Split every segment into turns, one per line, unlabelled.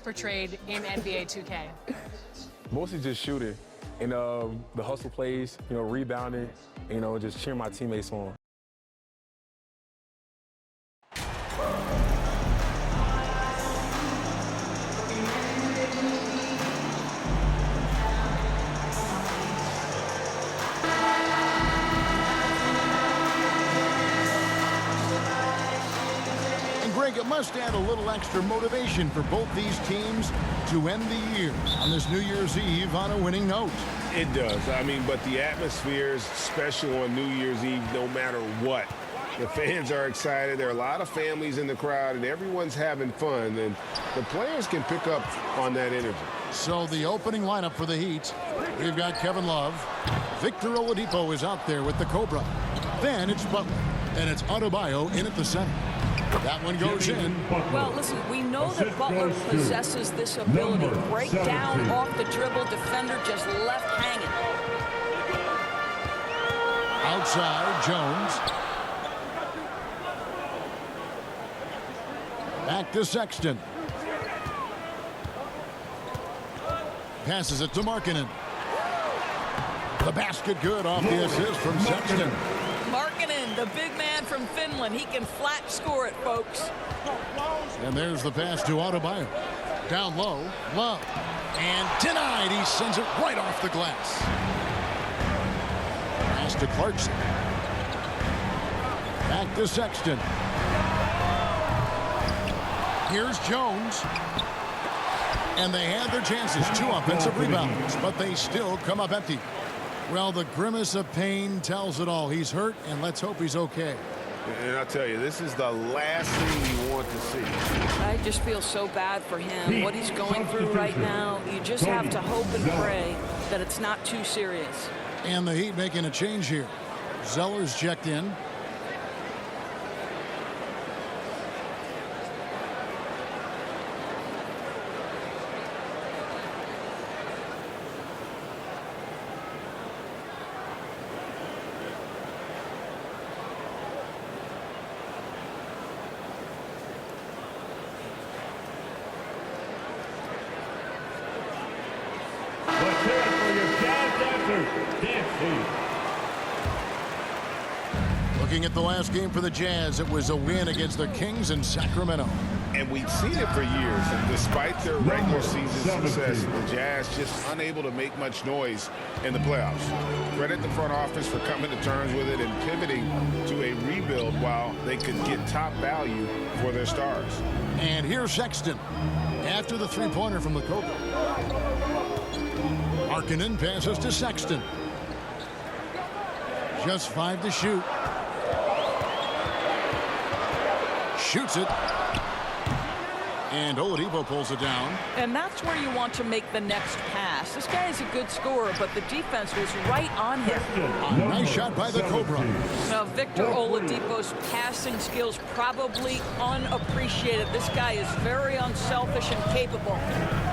portrayed in NBA 2K?
Mostly just shooting and the hustle plays, rebounding, just cheering my teammates on.
Greg, it must add a little extra motivation for both these teams to end the year on this New Year's Eve on a winning note.
It does. But the atmosphere is special on New Year's Eve no matter what. The fans are excited. There are a lot of families in the crowd, and everyone's having fun. And the players can pick up on that energy.
So the opening lineup for the Heat, we've got Kevin Love. Victor Oladipo is out there with the Cobra. Then it's Butler, and it's Adebayo in at the center. That one goes in.
Well, listen, we know that Butler possesses this ability. Break down off the dribble, defender just left hanging.
Outside, Jones. Back to Sexton. Passes it to Markkanen. The basket good off the assist from Sexton.
Markkanen, the big man from Finland. He can flat score it, folks.
And there's the pass to Adebayo. Down low, Love. And denied. He sends it right off the glass. Pass to Clarkson. Back to Sexton. Here's Jones. And they had their chances. 2 offensive rebounds, but they still come up empty. Well, the grimace of pain tells it all. He's hurt, and let's hope he's okay.
And I'll tell you, this is the last thing you want to see.
I just feel so bad for him. What he's going through right now, you just have to hope and pray that it's not too serious.
And the Heat making a change here. Zeller's checked in. Looking at the last game for the Jazz, it was a win against the Kings in Sacramento.
And we've seen it for years. And despite their regular season success, the Jazz just unable to make much noise in the playoffs. Credit the front office for coming to terms with it and pivoting to a rebuild while they could get top value for their stars.
And here's Sexton after the three-pointer from the Cobra. Markkanen passes to Sexton. Just 5 to shoot. Shoots it. And Oladipo pulls it down.
And that's where you want to make the next pass. This guy is a good scorer, but the defense was right on him.
A nice shot by the Cobra.
Now, Victor Oladipo's passing skills probably unappreciated. This guy is very unselfish and capable.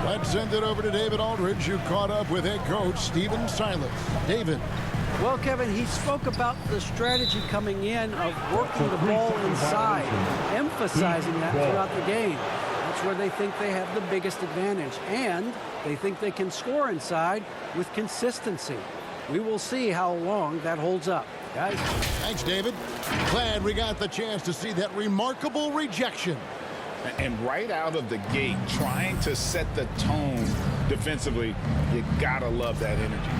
Let's send it over to David Aldridge, who caught up with head coach Stephen Silas. David.
Well, Kevin, he spoke about the strategy coming in of working the ball inside, emphasizing that throughout the game. That's where they think they have the biggest advantage, and they think they can score inside with consistency. We will see how long that holds up. Guys.
Thanks, David. Glad we got the chance to see that remarkable rejection.
And right out of the gate, trying to set the tone defensively, you gotta love that energy.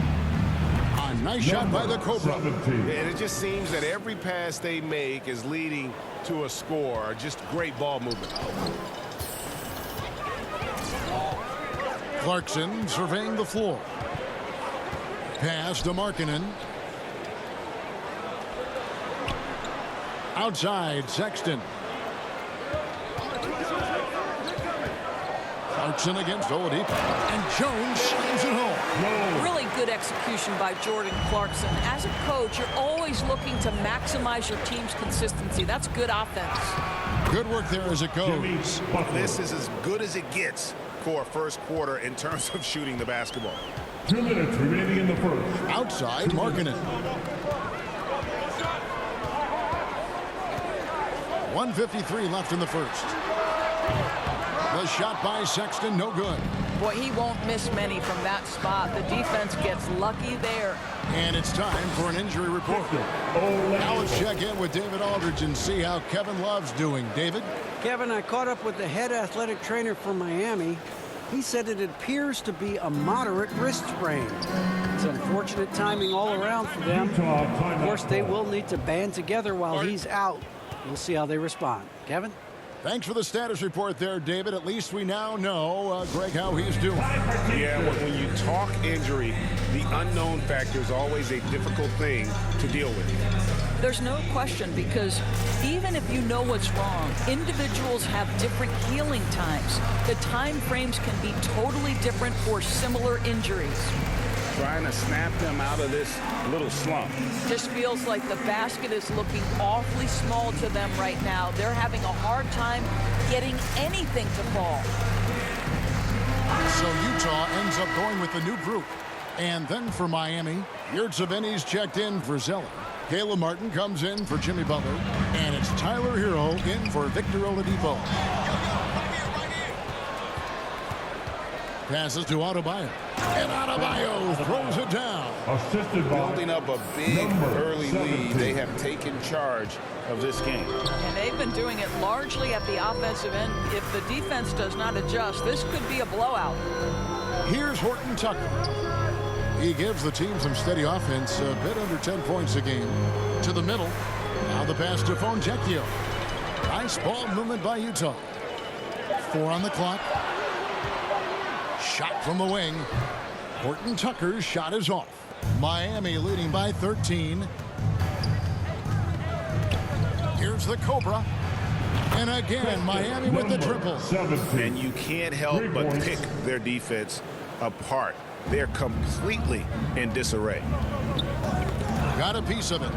A nice shot by the Cobra.
And it just seems that every pass they make is leading to a score. Just great ball movement.
Clarkson surveying the floor. Pass to Markkanen. Outside, Sexton. Clarkson against Oladipo. And Jones slams it home.
Really good execution by Jordan Clarkson. As a coach, you're always looking to maximize your team's consistency. That's good offense.
Good work there as it goes.
This is as good as it gets for a first quarter in terms of shooting the basketball.
2 minutes remaining in the first.
Outside, Markkanen. 1:53 left in the first. The The shot by Sexton, no good.
Boy, he won't miss many from that spot. The defense gets lucky there.
And it's time for an injury report. Now let's check in with David Aldridge and see how Kevin Love's doing. David?
Kevin, I caught up with the head athletic trainer for Miami. He said it appears to be a moderate wrist sprain. It's unfortunate timing all around for them. Of course, they will need to band together while he's out. We'll see how they respond. Kevin?
Thanks for the status report there, David. At least we now know, Greg, how he's doing.
Yeah, when you talk injury, the unknown factor is always a difficult thing to deal with.
There's no question, because even if you know what's wrong, individuals have different healing times. The time frames can be totally different for similar injuries.
Trying to snap them out of this little slump.
Just feels like the basket is looking awfully small to them right now. They're having a hard time getting anything to fall.
So Utah ends up going with the new group. And then for Miami, Yurtseven's checked in for Zeller. Caleb Martin comes in for Jimmy Butler. And it's Tyler Hero in for Victor Oladipo. Passes to Adebayo. And Adebayo throws it down.
Assisted by
Building up a big early
17.
lead. They have taken charge of this game.
And they've been doing it largely at the offensive end. If the defense does not adjust, this could be a blowout.
Here's Horton Tucker. He gives the team some steady offense, a bit under 10 points a game. To the middle. Now the pass to Fontecchio. Nice ball movement by Utah. 4 on the clock. Shot from the wing. Horton Tucker's shot is off. Miami leading by 13. Here's the Cobra. And again, Miami with the triple.
17.
And you can't help but pick their defense apart. They're completely in disarray.
Got a piece of it.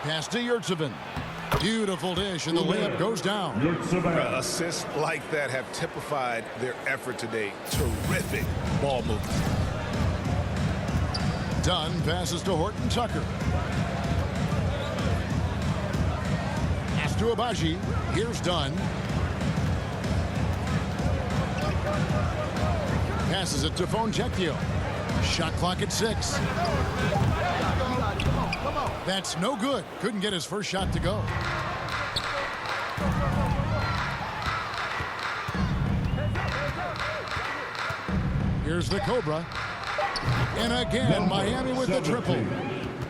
Pass to Yurtseven. Beautiful dish, and the layup goes down.
Assists like that have typified their effort today. Terrific ball movement.
Dunn passes to Horton Tucker. Pass to Abaji. Here's Dunn. Passes it to Fontecchio. Shot clock at 6. That's no good. Couldn't get his first shot to go. Here's the Cobra. And again, Miami with the triple.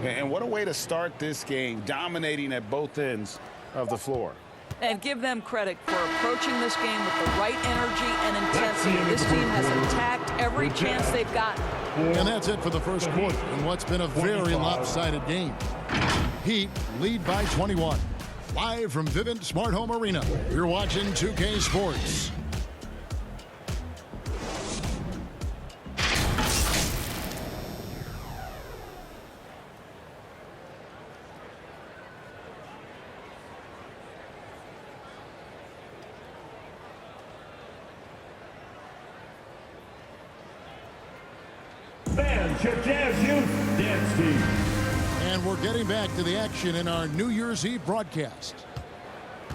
And what a way to start this game, dominating at both ends of the floor.
And give them credit for approaching this game with the right energy and intensity. This team has attacked every chance they've gotten.
And that's it for the first quarter in what's been a very lopsided game. Heat lead by 21. Live from Vivint Smart Home Arena, you're watching 2K Sports.
Fans, your Jazz Youth Dance Team.
And we're getting back to the action in our New Year's Eve broadcast.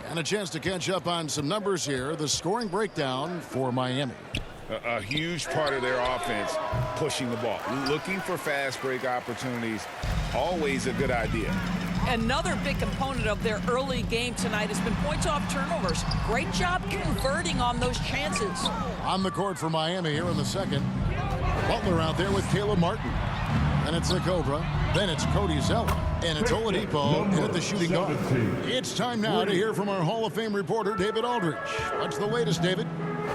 And a chance to catch up on some numbers here. The scoring breakdown for Miami.
A huge part of their offense, pushing the ball. Looking for fast break opportunities, always a good idea.
Another big component of their early game tonight has been points off turnovers. Great job converting on those chances.
On the court for Miami here in the second. Butler out there with Caleb Martin. Then it's the Cobra. Then it's Cody Zeller. And it's Oladipo at the shooting guard. It's time now to hear from our Hall of Fame reporter, David Aldridge. What's the latest, David?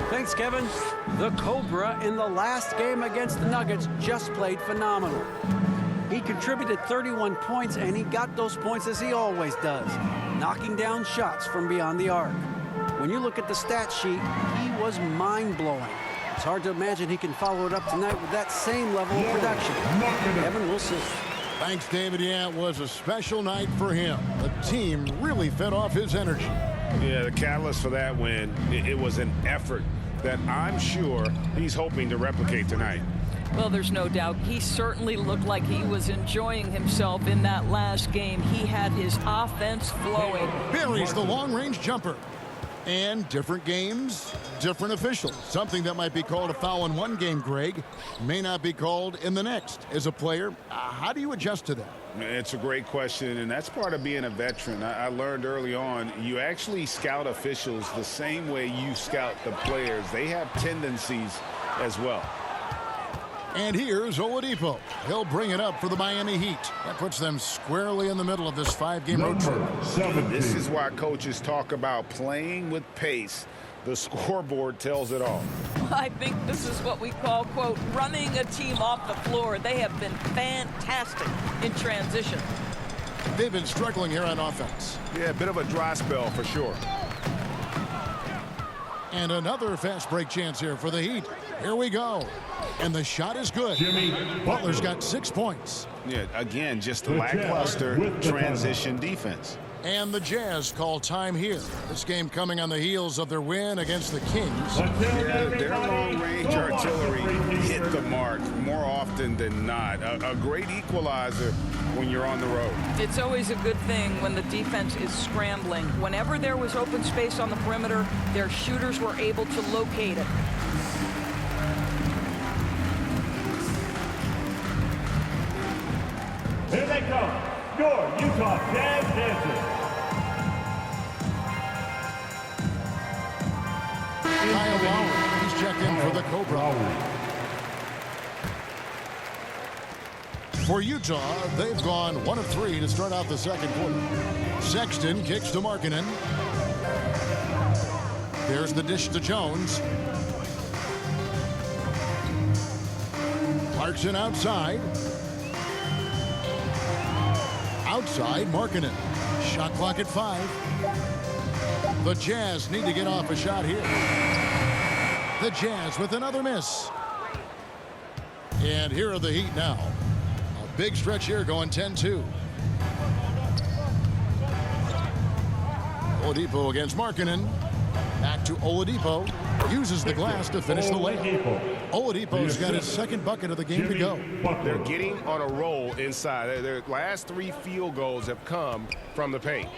Thanks, Kevin. The Cobra in the last game against the Nuggets just played phenomenal. He contributed 31 points, and he got those points as he always does, knocking down shots from beyond the arc. When you look at the stat sheet, he was mind-blowing. It's hard to imagine he can follow it up tonight with that same level of production. Kevin, we'll see.
Thanks, David. Yeah, it was a special night for him. The team really fed off his energy.
Yeah, the catalyst for that win, it was an effort that I'm sure he's hoping to replicate tonight.
Well, there's no doubt. He certainly looked like he was enjoying himself in that last game. He had his offense flowing.
Buries the long-range jumper. And different games, different officials. Something that might be called a foul in one game, Greg, may not be called in the next. As a player, how do you adjust to that?
It's a great question, and that's part of being a veteran. I learned early on, you actually scout officials the same way you scout the players. They have tendencies as well.
And here's Oladipo. He'll bring it up for the Miami Heat. That puts them squarely in the middle of this 5-game road trip.
This is why coaches talk about playing with pace. The scoreboard tells it all.
I think this is what we call, quote, running a team off the floor. They have been fantastic in transition.
They've been struggling here on offense.
Yeah, a bit of a dry spell for sure.
And another fast break chance here for the Heat. Here we go. And the shot is good. Butler's got 6 points.
Yeah, again, just a lackluster transition defense.
And the Jazz call time here. This game coming on the heels of their win against the Kings.
Yeah, their long-range artillery hit the mark more often than not. A great equalizer when you're on the road.
It's always a good thing when the defense is scrambling. Whenever there was open space on the perimeter, their shooters were able to locate it.
Here they come, your Utah Jazz Dancers.
Kyle Lowry, he's checked in for the Cobra. For Utah, they've gone 1 of 3 to start out the second quarter. Sexton kicks to Markkanen. There's the dish to Jones. Clarkson outside. Outside, Markkanen. Shot clock at 5. The Jazz need to get off a shot here. The Jazz with another miss. And here are the Heat now. A big stretch here going 10-2. Oladipo against Markkanen. Back to Oladipo. Uses the glass to finish the layup. Oladipo's got his second bucket of the game to go.
They're getting on a roll inside. Their last 3 field goals have come from the paint.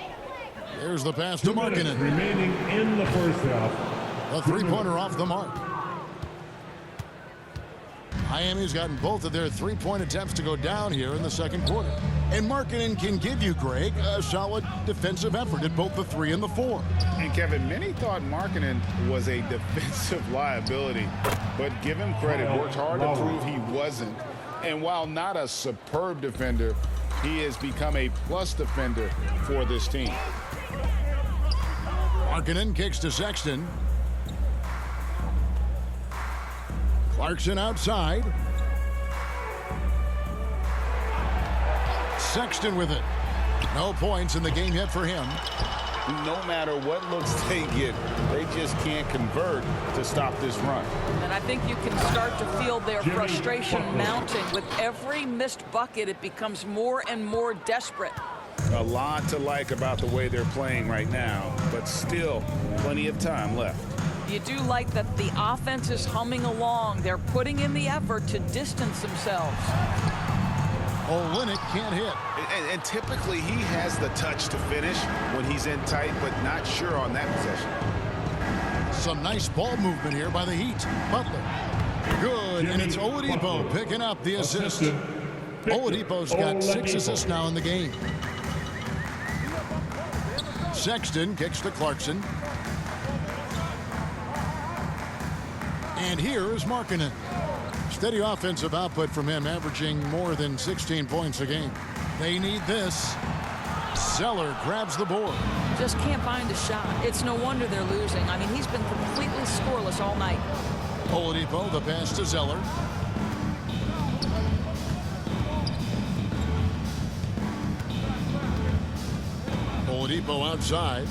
There's the pass to Markkanen.
Remaining in the first half.
A three-pointer off the mark. Miami's gotten both of their three-point attempts to go down here in the second quarter. And Markkanen can give you, Greg, a solid defensive effort at both the 3 and the 4.
And Kevin, many thought Markkanen was a defensive liability, but give him credit, worked hard to prove he wasn't. And while not a superb defender, he has become a plus defender for this team.
Markkanen kicks to Sexton. Clarkson outside. Sexton with it. No points in the game yet for him.
No matter what looks they get, they just can't convert to stop this run.
And I think you can start to feel their frustration mounting. With every missed bucket, it becomes more and more desperate.
A lot to like about the way they're playing right now, but still plenty of time left.
You do like that the offense is humming along. They're putting in the effort to distance themselves.
Olynyk can't hit.
And typically he has the touch to finish when he's in tight, but not sure on that possession.
Some nice ball movement here by the Heat. Butler. Good, and it's Oladipo picking up the assist. Oladipo's got 6 assists now in the game. Sexton kicks to Clarkson. And here's Markkanen. Steady offensive output from him, averaging more than 16 points a game. They need this. Zeller grabs the board.
Just can't find a shot. It's no wonder they're losing. I mean, he's been completely scoreless all night.
Oladipo, the pass to Zeller. Oladipo outside.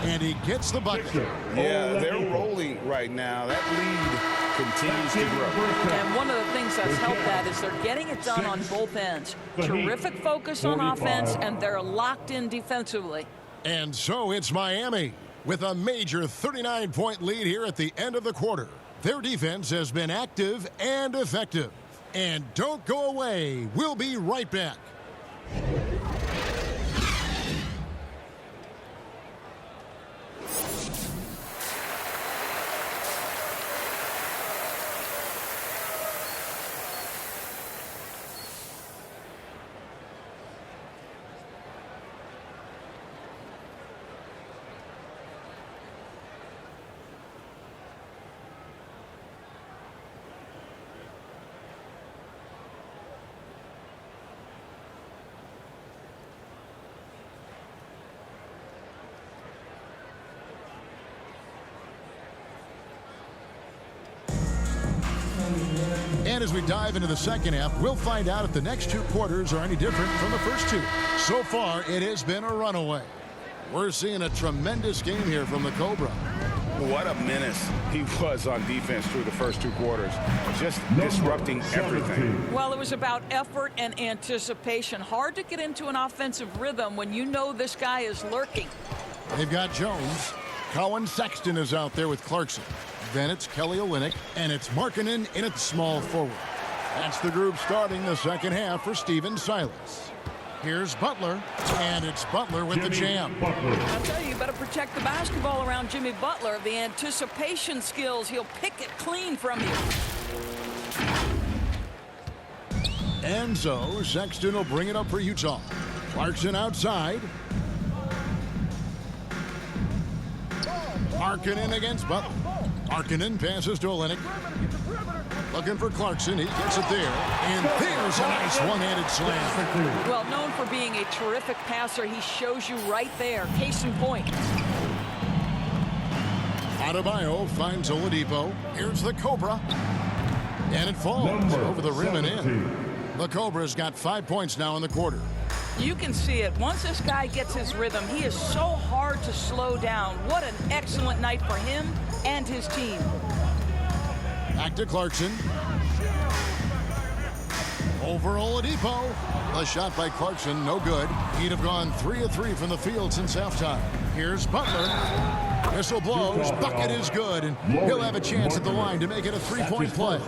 And he gets the bucket.
Yeah, they're rolling right now. That lead continues to grow.
And one of the things that's helped that is they're getting it done on both ends. Terrific focus on offense, and they're locked in defensively.
And so it's Miami with a major 39-point lead here at the end of the quarter. Their defense has been active and effective. And don't go away. We'll be right back. And as we dive into the second half, we'll find out if the next two quarters are any different from the first two. So far, it has been a runaway. We're seeing a tremendous game here from the Cobra.
What a menace he was on defense through the first two quarters. Just disrupting everything.
Well, it was about effort and anticipation. Hard to get into an offensive rhythm when you know this guy is lurking.
They've got Jones. Colin Sexton is out there with Clarkson. Then it's Kelly Olynyk, and it's Markkanen in at small forward. That's the group starting the second half for Stephen Silas. Here's Butler, and it's Butler with the jam.
I'll tell you, you better protect the basketball around Jimmy Butler. The anticipation skills, he'll pick it clean from you.
And so Sexton will bring it up for Utah. Clarkson outside. Markkanen against Butler. Markkanen passes to Olynyk. Looking for Clarkson. He gets it there. And there's a nice one-handed slam.
Well, known for being a terrific passer, he shows you right there. Case in point.
Adebayo finds Oladipo. Here's the Cobra. And it falls over the rim and in. The Cobra's got 5 points now in the quarter.
You can see it. Once this guy gets his rhythm, he is so hard to slow down. What an excellent night for him and his team.
Back to Clarkson. Over Oladipo. The shot by Clarkson, no good. He'd have gone 3 of 3 from the field since halftime. Here's Butler. Whistle blows. Bucket is good, and he'll have a chance at the line to make it a three-point play.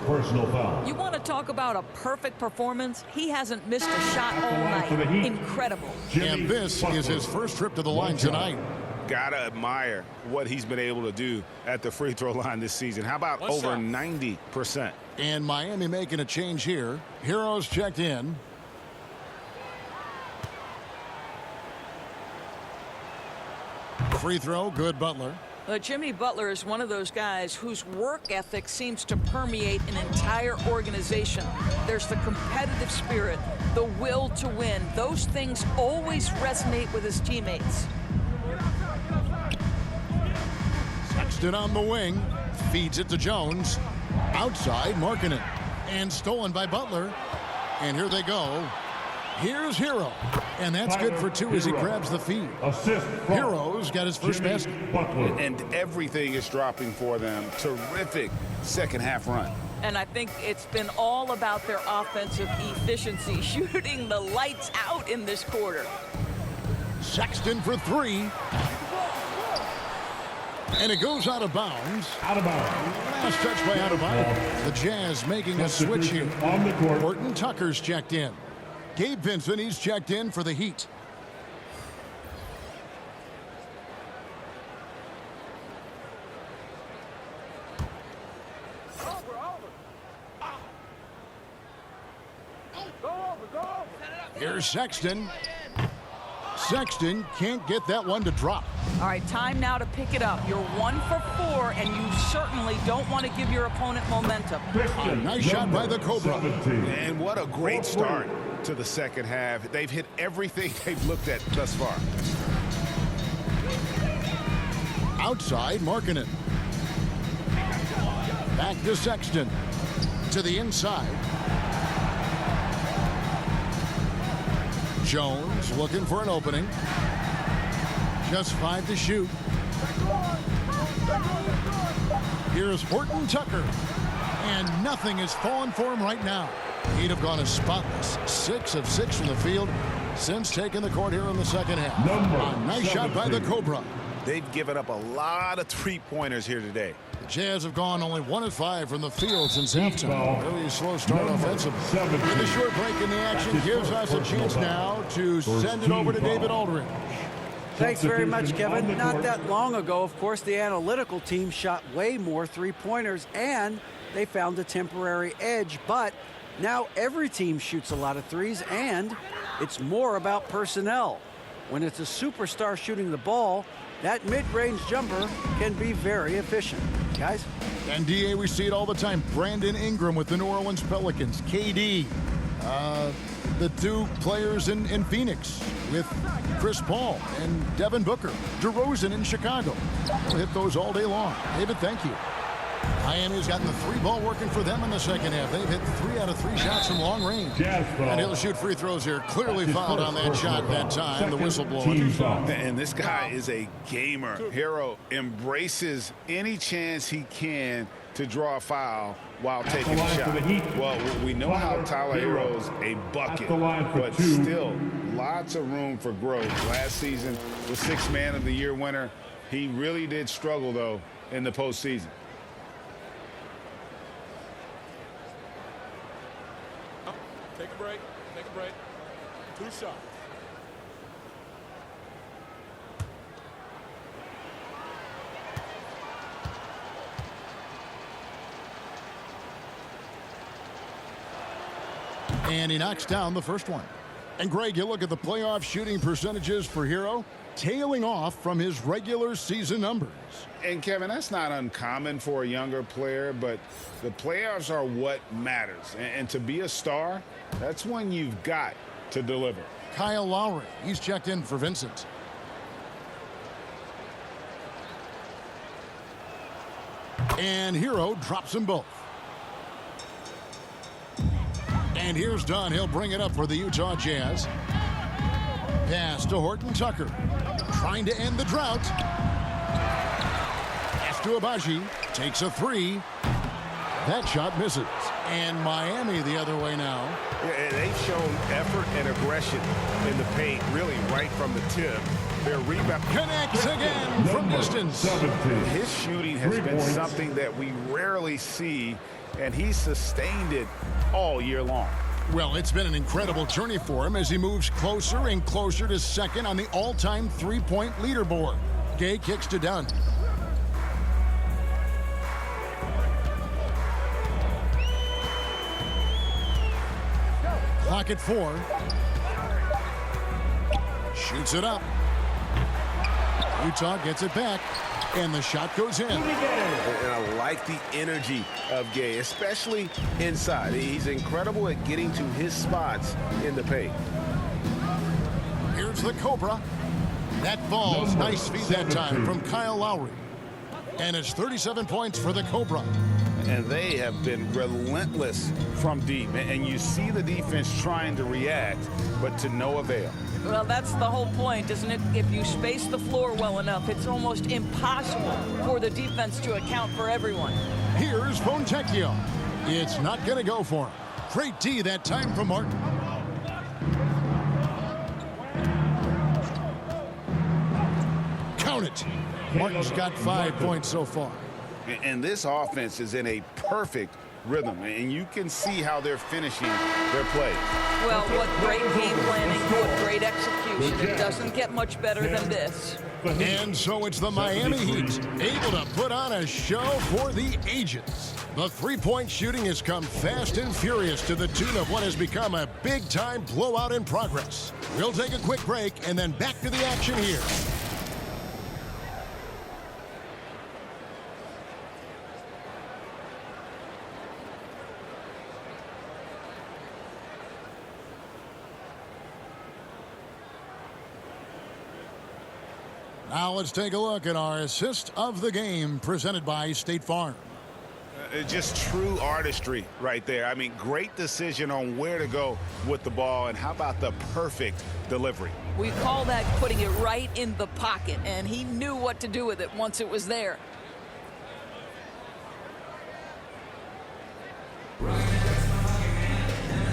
You want to talk about a perfect performance? He hasn't missed a shot all night. Incredible.
And this is his first trip to the line tonight.
Gotta admire what he's been able to do at the free throw line this season. How about over 90%?
And Miami making a change here. Heroes checked in. Free throw, good Butler.
Jimmy Butler is one of those guys whose work ethic seems to permeate an entire organization. There's the competitive spirit, the will to win. Those things always resonate with his teammates.
Sexton on the wing, feeds it to Jones. Outside, Markkanen. And stolen by Butler. And here they go. Here's Hero. And that's good for 2 as he grabs the feed. Hero's got his first basket.
And everything is dropping for them. Terrific second half run.
And I think it's been all about their offensive efficiency, shooting the lights out in this quarter.
Sexton for 3. And it goes out of bounds. Last touch by Adebayo. The Jazz making a switch here. Horton Tucker's checked in. Gabe Vincent, he's checked in for the Heat. Here's Sexton. Sexton can't get that one to drop.
All right, time now to pick it up. You're 1 for 4, and you certainly don't want to give your opponent momentum.
A nice shot by the Cobra.
And what a great start to the second half. They've hit everything they've looked at thus far.
Outside, Markkanen. Back to Sexton. To the inside. Jones looking for an opening. Just 5 to shoot. Here's Horton Tucker. And nothing is falling for him right now. He'd have gone as spotless. 6 of 6 from the field since taking the court here in the second half. A nice shot by the Cobra.
They've given up a lot of three-pointers here today.
The Jazz have gone only 1 of 5 from the field since halftime. Really slow start offensively. And the short break in the action gives us a chance now to send it over to David Aldridge.
Thanks very much, Kevin. Not that long ago, of course, the analytical team shot way more three-pointers, and they found a temporary edge. But now every team shoots a lot of threes, and it's more about personnel. When it's a superstar shooting the ball, that mid-range jumper can be very efficient. Guys?
And DA, we see it all the time. Brandon Ingram with the New Orleans Pelicans. KD. The 2 players in Phoenix with Chris Paul and Devin Booker. DeRozan in Chicago. We'll hit those all day long. David, thank you. Miami's gotten the 3-ball working for them in the second half. They've hit 3 out of 3 shots from long range. And he'll shoot free throws here. Clearly fouled on that shot that time. The whistle blowing.
And this guy is a gamer. Hero embraces any chance he can to draw a foul while taking a shot. Well, we know how Tyler Hero's a bucket, but still lots of room for growth. Last season, the 6th Man of the Year winner. He really did struggle, though, in the postseason.
Take a break. Take a break. 2 shots.
And he knocks down the first one. And Greg, you look at the playoff shooting percentages for Hero, tailing off from his regular season numbers.
And Kevin, that's not uncommon for a younger player, but the playoffs are what matters. And to be a star, that's when you've got to deliver.
Kyle Lowry, he's checked in for Vincent. And Hero drops them both. And here's Dunn. He'll bring it up for the Utah Jazz. Pass to Horton Tucker. Trying to end the drought. Pass to Abaji. Takes a 3. That shot misses. And Miami the other way now.
Yeah, they've shown effort and aggression in the paint, really right from the tip. Their rebound
connects again from distance.
His shooting has been something that we rarely see, and he's sustained it all year long.
Well, it's been an incredible journey for him as he moves closer and closer to second on the all-time three-point leaderboard. Gay kicks to Dunn. Clock at 4. Shoots it up. Utah gets it back, and the shot goes in.
And I like the energy of Gay, especially inside. He's incredible at getting to his spots in the paint.
Here's the Cobra. That falls. Nice feed that time from Kyle Lowry. And it's 37 points for the Cobra.
And they have been relentless from deep. And you see the defense trying to react, but to no avail.
Well, that's the whole point, isn't it? If you space the floor well enough, it's almost impossible for the defense to account for everyone.
Here's Fontecchio. It's not going to go for him. Great D that time from Martin. Count it. Martin's got 5 points so far.
And this offense is in a perfect rhythm, and you can see how they're finishing their play.
Well, what great game planning, what great execution. It doesn't get much better than this.
And so it's the Miami Heat, able to put on a show for the ages. The three-point shooting has come fast and furious to the tune of what has become a big-time blowout in progress. We'll take a quick break and then back to the action here. Now let's take a look at our assist of the game presented by State Farm.
Just true artistry right there. I mean, great decision on where to go with the ball, and how about the perfect delivery?
We call that putting it right in the pocket, and he knew what to do with it once it was there.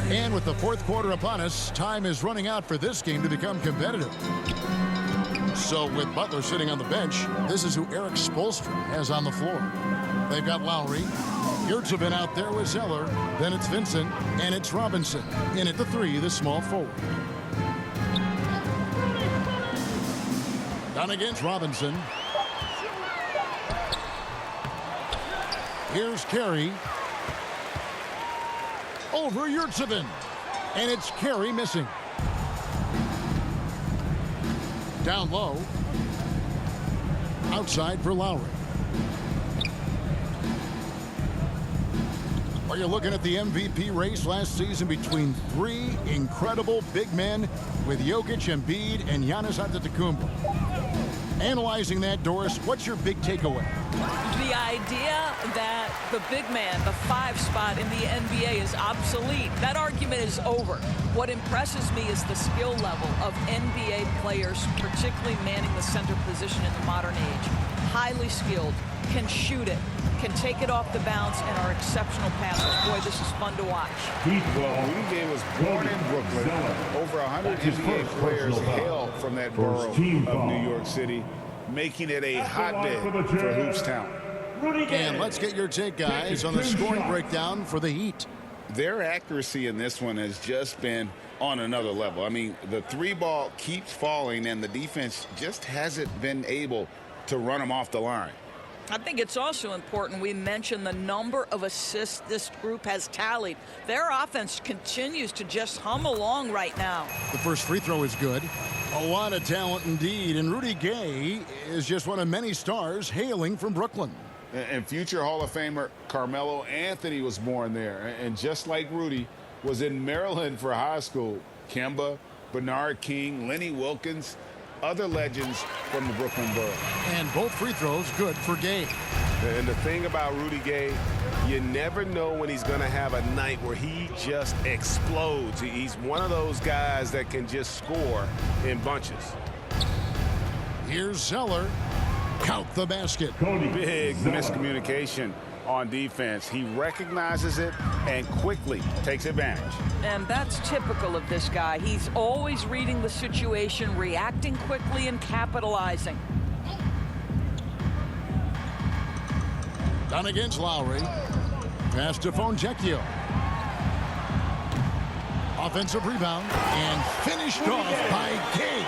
And with the fourth quarter upon us, time is running out for this game to become competitive. So with Butler sitting on the bench, this is who Eric Spoelstra has on the floor. They've got Lowry. Yurtseven out there with Zeller. Then it's Vincent, and it's Robinson. In at the 3, the small forward. Down against Robinson. Here's Carey. Over Yurtseven. And it's Carey missing. Down low. Outside for Lowry. Are you looking at the MVP race last season between 3 incredible big men with Jokic, Embiid, and Giannis Antetokounmpo? Analyzing that, Doris, what's your big takeaway?
The idea that the big man, the 5 spot in the NBA is obsolete, that argument is over. What impresses me is the skill level of NBA players, particularly manning the center position in the modern age. Highly skilled, can shoot it, can take it off the bounce, and are exceptional passers. Boy, this is fun to watch.
Rudy Gay was born in Brooklyn. Over 100 NBA players hail from that borough of New York City, making it a hotbed for hoops talent.
And let's get your take, guys, on the scoring breakdown for the Heat.
Their accuracy in this one has just been on another level. I mean, the 3-ball keeps falling, and the defense just hasn't been able to run them off the line.
I think it's also important we mention the number of assists this group has tallied. Their offense continues to just hum along right now.
The first free throw is good. A lot of talent indeed, and Rudy Gay is just one of many stars hailing from Brooklyn.
And future Hall of Famer Carmelo Anthony was born there. And just like Rudy, was in Maryland for high school. Kemba, Bernard King, Lenny Wilkins, other legends from the Brooklyn Borough.
And both free throws good for Gay.
And the thing about Rudy Gay, you never know when he's going to have a night where he just explodes. He's one of those guys that can just score in bunches.
Here's Zeller. Count the basket.
Big miscommunication on defense. He recognizes it and quickly takes advantage.
And that's typical of this guy. He's always reading the situation, reacting quickly, and capitalizing.
Down against Lowry. Pass to Fontecchio. Offensive rebound and finished off by Gay.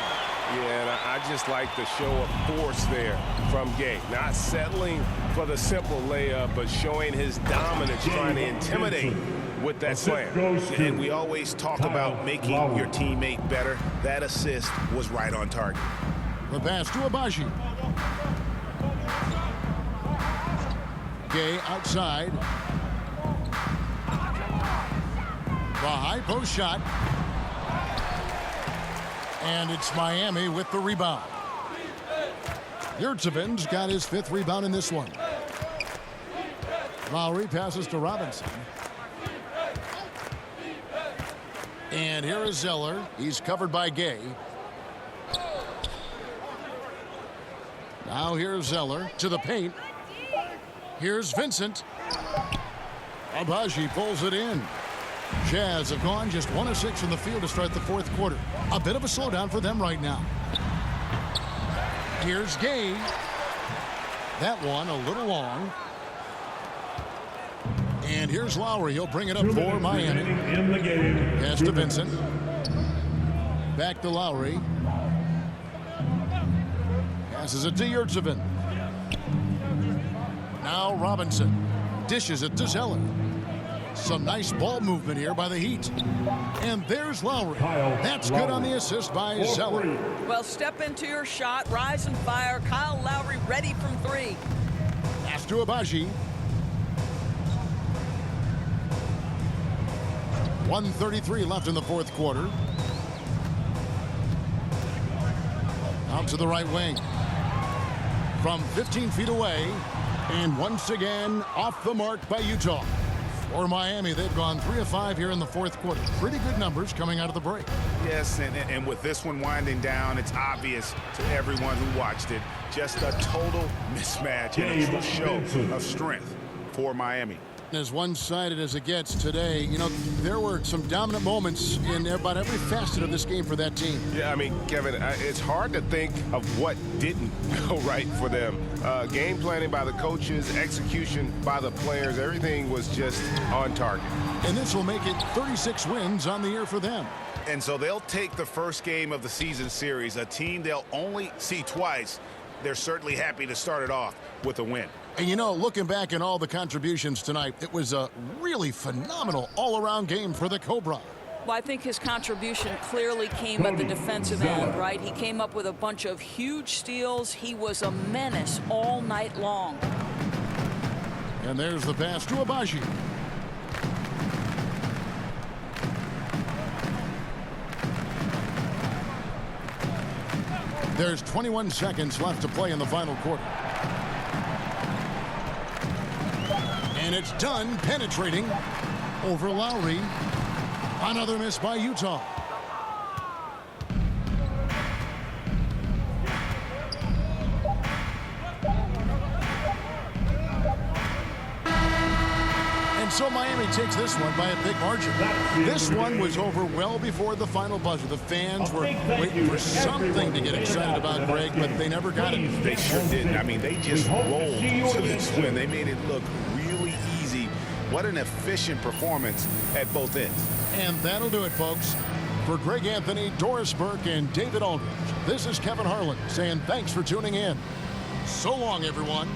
Yeah, and I just like the show of force there from Gay. Not settling for the simple layup, but showing his dominance, trying to intimidate with that slam. And we always talk about making your teammate better. That assist was right on target.
The pass to Abaji. Gay outside. The high post shot. And it's Miami with the rebound. Yurtseven's got his 5th rebound in this one. Lowry passes to Robinson. And here is Zeller. He's covered by Gay. Now here's Zeller to the paint. Here's Vincent. Abaji pulls it in. Jazz have gone just 1 of 6 from the field to start the 4th quarter. A bit of a slowdown for them right now. Here's Gay. That one a little long. And here's Lowry. He'll bring it up for Miami. Pass to Vincent. Back to Lowry. Passes it to Yurtseven. Now Robinson. Dishes it to Zeller. Some nice ball movement here by the Heat. And there's Lowry. That's good on the assist by Zeller.
Well, step into your shot, rise and fire. Kyle Lowry ready from 3.
Pass to Abaji. 1:33 left in the 4th quarter. Out to the right wing. From 15 feet away. And once again, off the mark by Utah. For Miami, they've gone 3 of 5 here in the 4th quarter. Pretty good numbers coming out of the break.
Yes, and with this one winding down, it's obvious to everyone who watched it. Just a total mismatch and a true show of strength for Miami.
As one-sided as it gets today, you know, there were some dominant moments in about every facet of this game for that team.
Yeah, I mean, Kevin, it's hard to think of what didn't go right for them. Game planning by the coaches, execution by the players, everything was just on target.
And this will make it 36 wins on the year for them.
And so they'll take the first game of the season series, a team they'll only see twice. They're certainly happy to start it off with a win.
And, you know, looking back at all the contributions tonight, it was a really phenomenal all-around game for the Cobra.
Well, I think his contribution clearly came at the defensive end, right? He came up with a bunch of huge steals. He was a menace all night long.
And there's the pass to Abaji. There's 21 seconds left to play in the final quarter. And it's done, penetrating over Lowry. Another miss by Utah. And so Miami takes this one by a big margin. This one was over well before the final buzzer. The fans were waiting for something to get excited about, Greg, but they never got it.
They sure didn't. I mean, they just rolled to this win. They made it look really easy. What an efficient performance at both ends.
And that'll do it, folks. For Greg Anthony, Doris Burke, and David Aldridge, this is Kevin Harlan saying thanks for tuning in. So long, everyone.